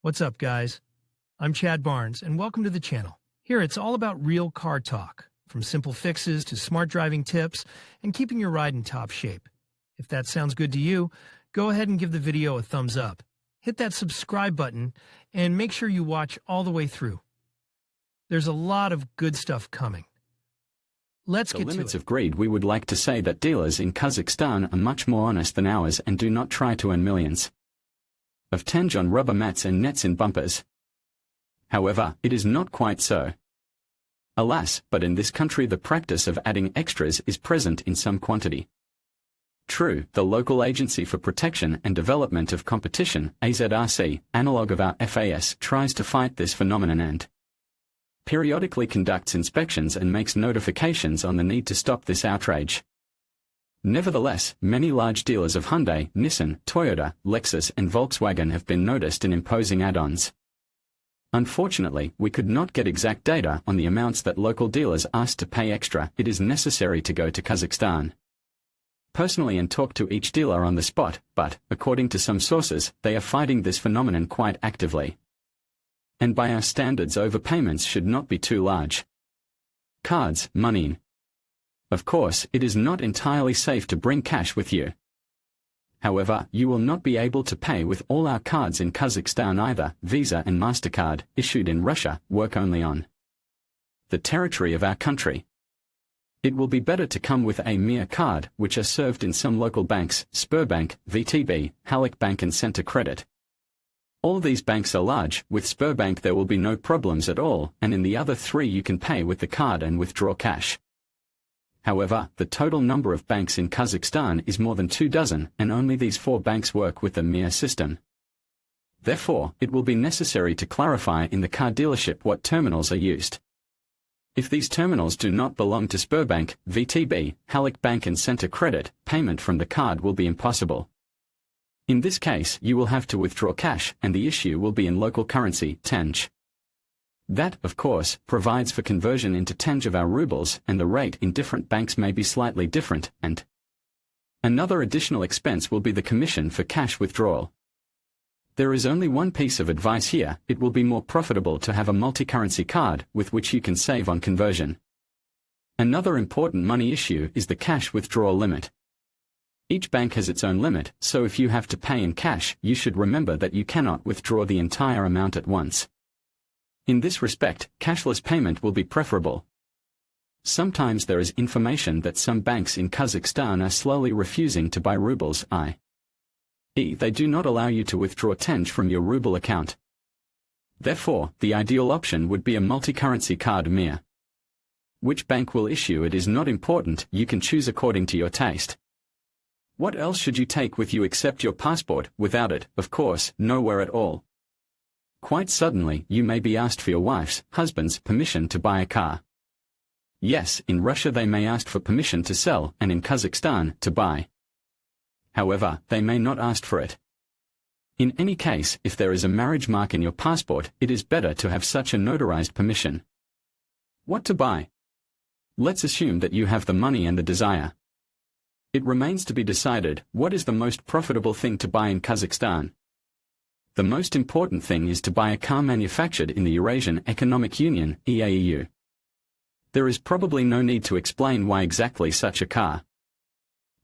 What's up, guys? I'm Chad Barnes, and welcome to the channel. Here, it's all about real car talk, from simple fixes to smart driving tips and keeping your ride in top shape. If that sounds good to you, go ahead and give the video a thumbs up. Hit that subscribe button, and make sure you watch all the way through. There's a lot of good stuff coming. Let's get to it. The limits of greed. We would like to say that dealers in Kazakhstan are much more honest than ours and do not try to earn millions of tenge on rubber mats and nets in bumpers. However, it is not quite so. Alas, but in this country the practice of adding extras is present in some quantity. True, the local Agency for Protection and Development of Competition, AZRC, analog of our FAS, tries to fight this phenomenon and periodically conducts inspections and makes notifications on the need to stop this outrage. Nevertheless, many large dealers of Hyundai, Nissan, Toyota, Lexus and Volkswagen have been noticed in imposing add-ons. Unfortunately, we could not get exact data on the amounts that local dealers asked to pay extra. It is necessary to go to Kazakhstan personally and talk to each dealer on the spot, but, according to some sources, they are fighting this phenomenon quite actively. And by our standards, overpayments should not be too large. Cards, money. Of course, it is not entirely safe to bring cash with you. However, you will not be able to pay with all our cards in Kazakhstan either. Visa and MasterCard, issued in Russia, work only on the territory of our country. It will be better to come with a Mir card, which are served in some local banks, Sberbank, VTB, Halyk Bank and Center Credit. All these banks are large. With Sberbank there will be no problems at all, and in the other three you can pay with the card and withdraw cash. However, the total number of banks in Kazakhstan is more than 24, and only these 4 banks work with the Mir system. Therefore, it will be necessary to clarify in the car dealership what terminals are used. If these terminals do not belong to Sberbank, VTB, Halyk Bank and Center Credit, payment from the card will be impossible. In this case, you will have to withdraw cash, and the issue will be in local currency, tenge. That, of course, provides for conversion into tenge of our rubles, and the rate in different banks may be slightly different, and another additional expense will be the commission for cash withdrawal. There is only one piece of advice here: it will be more profitable to have a multi-currency card, with which you can save on conversion. Another important money issue is the cash withdrawal limit. Each bank has its own limit, so if you have to pay in cash, you should remember that you cannot withdraw the entire amount at once. In this respect, cashless payment will be preferable. Sometimes there is information that some banks in Kazakhstan are slowly refusing to buy rubles, i.e. they do not allow you to withdraw tenge from your ruble account. Therefore, the ideal option would be a multi-currency card. Mir. Which bank will issue it is not important, you can choose according to your taste. What else should you take with you except your passport? Without it, of course, nowhere at all. Quite suddenly, you may be asked for your wife's, husband's permission to buy a car. Yes, in Russia they may ask for permission to sell, and in Kazakhstan, to buy. However, they may not ask for it. In any case, if there is a marriage mark in your passport, it is better to have such a notarized permission. What to buy? Let's assume that you have the money and the desire. It remains to be decided, what is the most profitable thing to buy in Kazakhstan? The most important thing is to buy a car manufactured in the Eurasian Economic Union, EAEU. There is probably no need to explain why exactly such a car.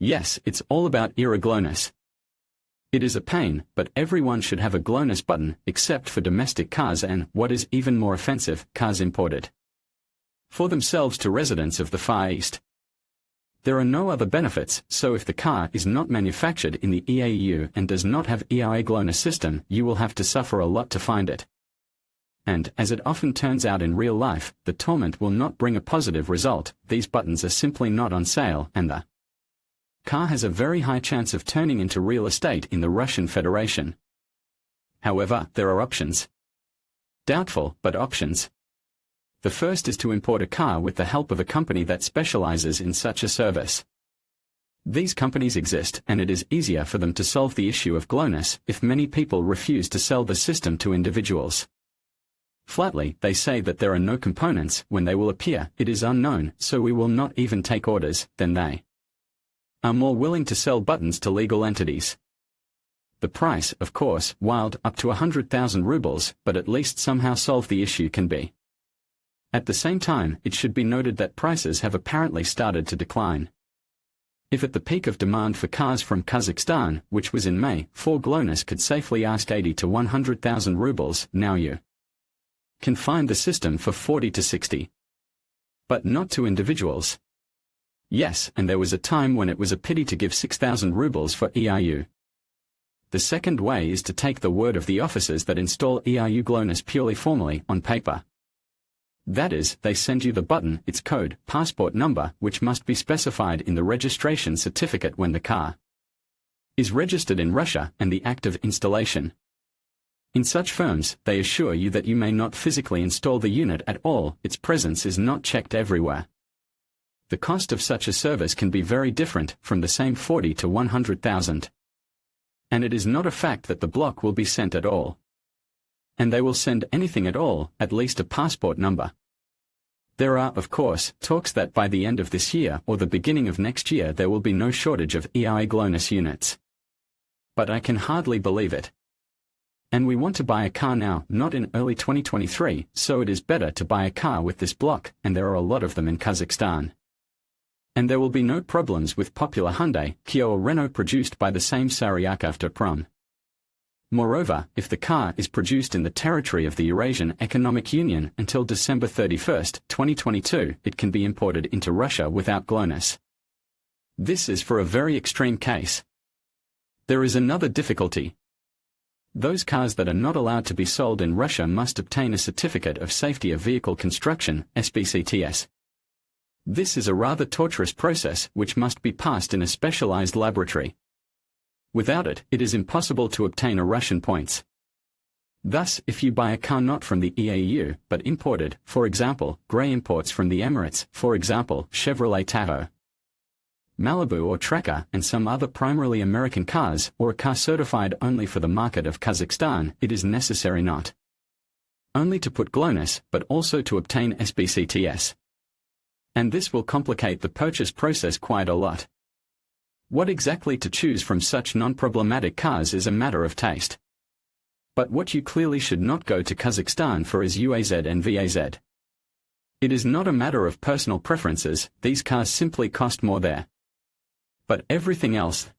Yes, it's all about era GLONASS. It is a pain, but everyone should have a GLONASS button, except for domestic cars and, what is even more offensive, cars imported for themselves to residents of the Far East. There are no other benefits, so if the car is not manufactured in the EAEU and does not have EIA GLONASS system, you will have to suffer a lot to find it. And, as it often turns out in real life, the torment will not bring a positive result. These buttons are simply not on sale, and the car has a very high chance of turning into real estate in the Russian Federation. However, there are options. Doubtful, but options. The first is to import a car with the help of a company that specializes in such a service. These companies exist, and it is easier for them to solve the issue of GLONASS if many people refuse to sell the system to individuals. Flatly, they say that there are no components. When they will appear, it is unknown, so we will not even take orders. Then they are more willing to sell buttons to legal entities. The price, of course, wild up to 100,000 rubles, but at least somehow solve the issue can be. At the same time, it should be noted that prices have apparently started to decline. If at the peak of demand for cars from Kazakhstan, which was in May, 4 GLONASS could safely ask 80 to 100,000 rubles, now you can find the system for 40 to 60. But not to individuals. Yes, and there was a time when it was a pity to give 6,000 rubles for ERU. The second way is to take the word of the officers that install ERU GLONASS purely formally on paper. That is, they send you the button, its code, passport number, which must be specified in the registration certificate when the car is registered in Russia, and the act of installation. In such firms, they assure you that you may not physically install the unit at all, its presence is not checked everywhere. The cost of such a service can be very different, from the same 40 to 100,000. And it is not a fact that the block will be sent at all. And they will send anything at all, at least a passport number. There are, of course, talks that by the end of this year or the beginning of next year there will be no shortage of ERU GLONASS units. But I can hardly believe it. And we want to buy a car now, not in early 2023, so it is better to buy a car with this block, and there are a lot of them in Kazakhstan. And there will be no problems with popular Hyundai, Kia or Renault produced by the same Saryakavtoprom. Moreover, if the car is produced in the territory of the Eurasian Economic Union until December 31, 2022, it can be imported into Russia without GLONASS. This is for a very extreme case. There is another difficulty. Those cars that are not allowed to be sold in Russia must obtain a Certificate of Safety of Vehicle Construction, SBCTS. This is a rather torturous process which must be passed in a specialized laboratory. Without it, it is impossible to obtain a Russian points. Thus, if you buy a car not from the EAU, but imported, for example, grey imports from the Emirates, for example, Chevrolet Tahoe, Malibu or Tracker, and some other primarily American cars, or a car certified only for the market of Kazakhstan, it is necessary not only to put GLONASS, but also to obtain SBCTS. And this will complicate the purchase process quite a lot. What exactly to choose from such non-problematic cars is a matter of taste. But what you clearly should not go to Kazakhstan for is UAZ and VAZ. It is not a matter of personal preferences, these cars simply cost more there. But everything else.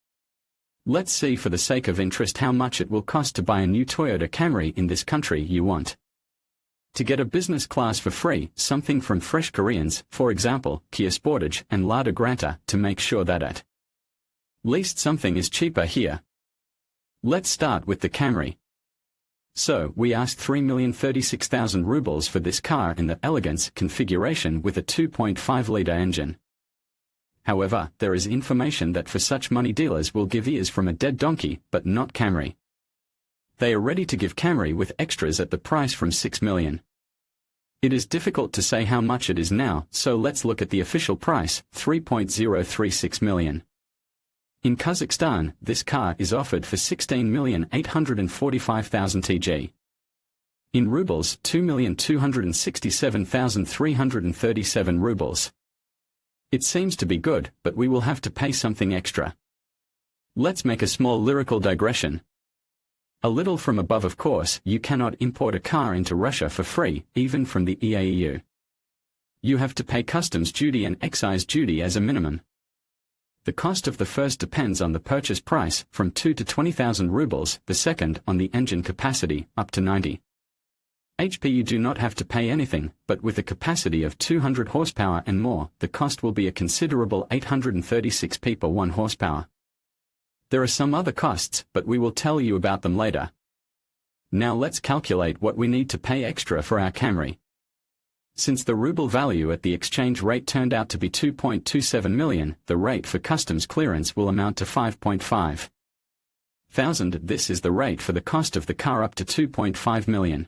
Let's see for the sake of interest how much it will cost to buy a new Toyota Camry in this country you want. To get a business class for free, something from fresh Koreans, for example, Kia Sportage and Lada Granta, to make sure that at least something is cheaper here. Let's start with the Camry. So, we asked 3,036,000 rubles for this car in the Elegance configuration with a 2.5-litre engine. However, there is information that for such money dealers will give ears from a dead donkey, but not Camry. They are ready to give Camry with extras at the price from 6 million. It is difficult to say how much it is now, so let's look at the official price, 3.036 million. In Kazakhstan, this car is offered for 16,845,000 TG. In rubles, 2,267,337 rubles. It seems to be good, but we will have to pay something extra. Let's make a small lyrical digression. A little from above, of course, you cannot import a car into Russia for free, even from the EAU. You have to pay customs duty and excise duty as a minimum. The cost of the first depends on the purchase price, from 2 to 20,000 rubles, the second on the engine capacity, up to 90 HP. You do not have to pay anything, but with a capacity of 200 horsepower and more, the cost will be a considerable 836 p per 1 horsepower. There are some other costs, but we will tell you about them later. Now let's calculate what we need to pay extra for our Camry. Since the ruble value at the exchange rate turned out to be 2.27 million, the rate for customs clearance will amount to 5.5 thousand. This is the rate for the cost of the car up to 2.5 million.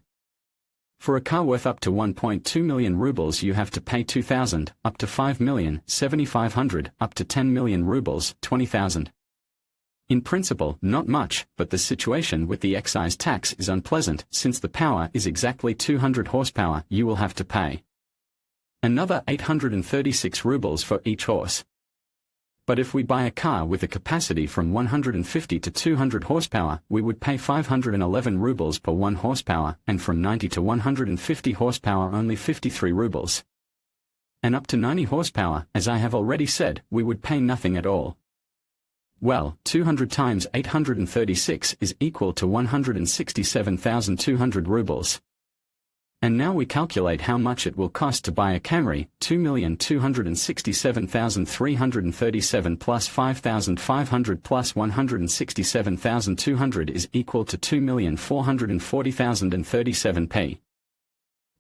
For a car worth up to 1.2 million rubles you have to pay 2,000, up to 5 million, 7,500, up to 10 million rubles, 20,000. In principle, not much, but the situation with the excise tax is unpleasant. Since the power is exactly 200 horsepower, you will have to pay another 836 rubles for each horse. But if we buy a car with a capacity from 150 to 200 horsepower, we would pay 511 rubles per 1 horsepower, and from 90 to 150 horsepower only 53 rubles. And up to 90 horsepower, as I have already said, we would pay nothing at all. Well, 200 times 836 is equal to 167,200 rubles. And now we calculate how much it will cost to buy a Camry, 2,267,337 plus 5,500 plus 167,200 is equal to 2,440,037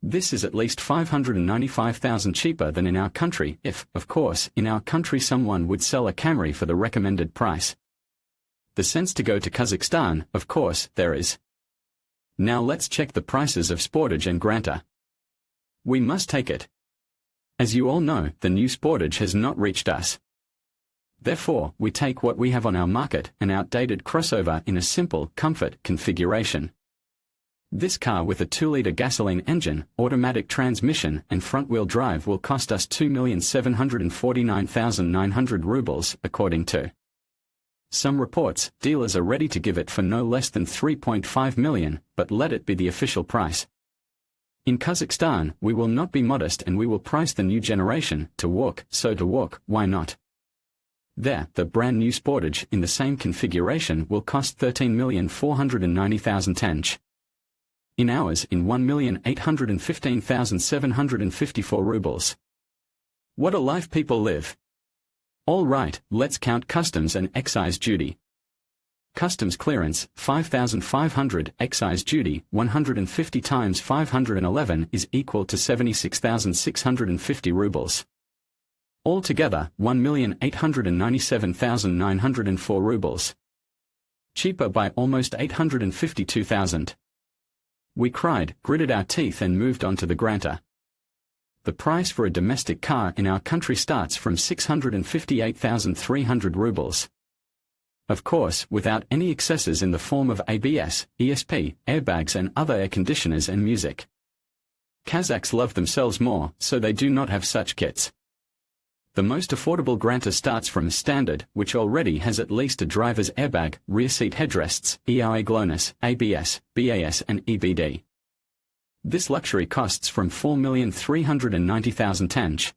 This is at least 595,000 cheaper than in our country if, of course, in our country someone would sell a Camry for the recommended price. The sense to go to Kazakhstan, of course, there is. Now let's check the prices of Sportage and Granta. We must take it. As you all know, the new Sportage has not reached us. Therefore, we take what we have on our market, an outdated crossover in a simple, comfort configuration. This car with a 2-liter gasoline engine, automatic transmission and front-wheel drive will cost us 2,749,900 rubles, according to some reports. Dealers are ready to give it for no less than 3.5 million, but let it be the official price. In Kazakhstan, we will not be modest and we will price the new generation to walk, so to walk, why not? There, the brand new Sportage in the same configuration will cost 13,490,000 tench. In ours in 1,815,754 rubles. What a life people live. All right, let's count customs and excise duty. Customs clearance, 5,500, excise duty, 150 times 511 is equal to 76,650 rubles. Altogether, 1,897,904 rubles. Cheaper by almost 852,000. We cried, gritted our teeth and moved on to the Granta. The price for a domestic car in our country starts from 658,300 rubles. Of course, without any excesses in the form of ABS, ESP, airbags and other air conditioners and music. Kazakhs love themselves more, so they do not have such kits. The most affordable Granta starts from standard, which already has at least a driver's airbag, rear seat headrests, EIA GLONASS, ABS, BAS and EBD. This luxury costs from 4,390,000 tench.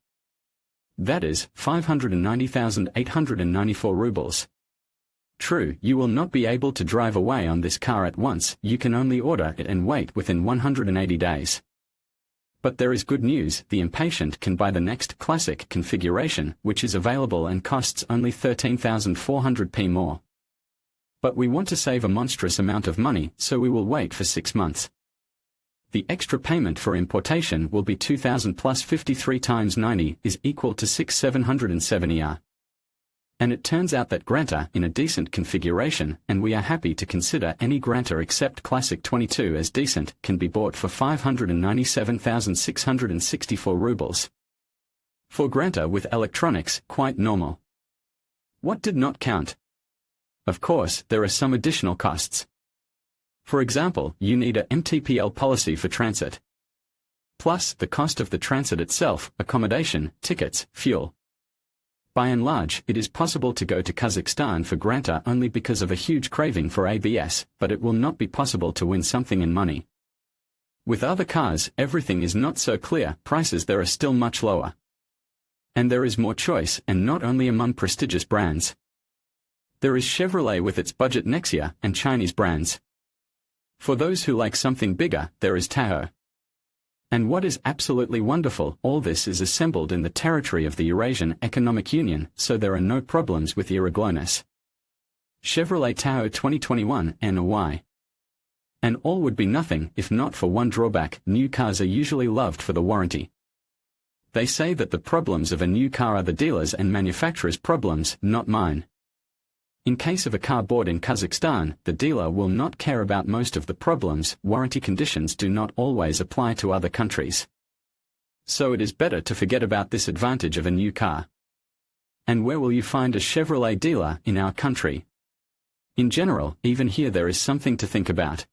That is, 590,894 rubles. True, you will not be able to drive away on this car at once, you can only order it and wait within 180 days. But there is good news, the impatient can buy the next classic configuration, which is available and costs only 13,400 more. But we want to save a monstrous amount of money, so we will wait for 6 months. The extra payment for importation will be 2,000 plus 53 times 90 is equal to 6,770 Rs. And it turns out that Granta in a decent configuration, and we are happy to consider any Granta except Classic 22 as decent, can be bought for 597,664 rubles. For Granta with electronics, quite normal. What did not count? Of course, there are some additional costs. For example, you need a MTPL policy for transit. Plus, the cost of the transit itself, accommodation, tickets, fuel. By and large, it is possible to go to Kazakhstan for Granta only because of a huge craving for ABS, but it will not be possible to win something in money. With other cars, everything is not so clear, prices there are still much lower. And there is more choice, and not only among prestigious brands. There is Chevrolet with its budget Nexia, and Chinese brands. For those who like something bigger, there is Tahoe. And what is absolutely wonderful, all this is assembled in the territory of the Eurasian Economic Union, so there are no problems with irregularities. Chevrolet Tahoe 2021 NY. And all would be nothing if not for one drawback: new cars are usually loved for the warranty. They say that the problems of a new car are the dealers' and manufacturers' problems, not mine. In case of a car bought in Kazakhstan, the dealer will not care about most of the problems. Warranty conditions do not always apply to other countries. So it is better to forget about this advantage of a new car. And where will you find a Chevrolet dealer in our country? In general, even here there is something to think about.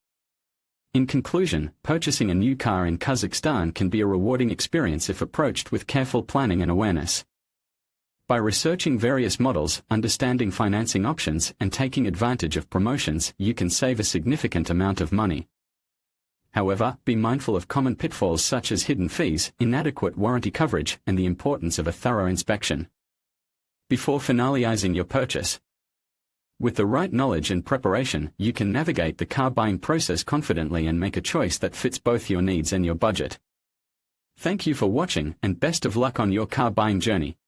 In conclusion, purchasing a new car in Kazakhstan can be a rewarding experience if approached with careful planning and awareness. By researching various models, understanding financing options, and taking advantage of promotions, you can save a significant amount of money. However, be mindful of common pitfalls such as hidden fees, inadequate warranty coverage, and the importance of a thorough inspection before finalizing your purchase. With the right knowledge and preparation, you can navigate the car buying process confidently and make a choice that fits both your needs and your budget. Thank you for watching, and best of luck on your car buying journey.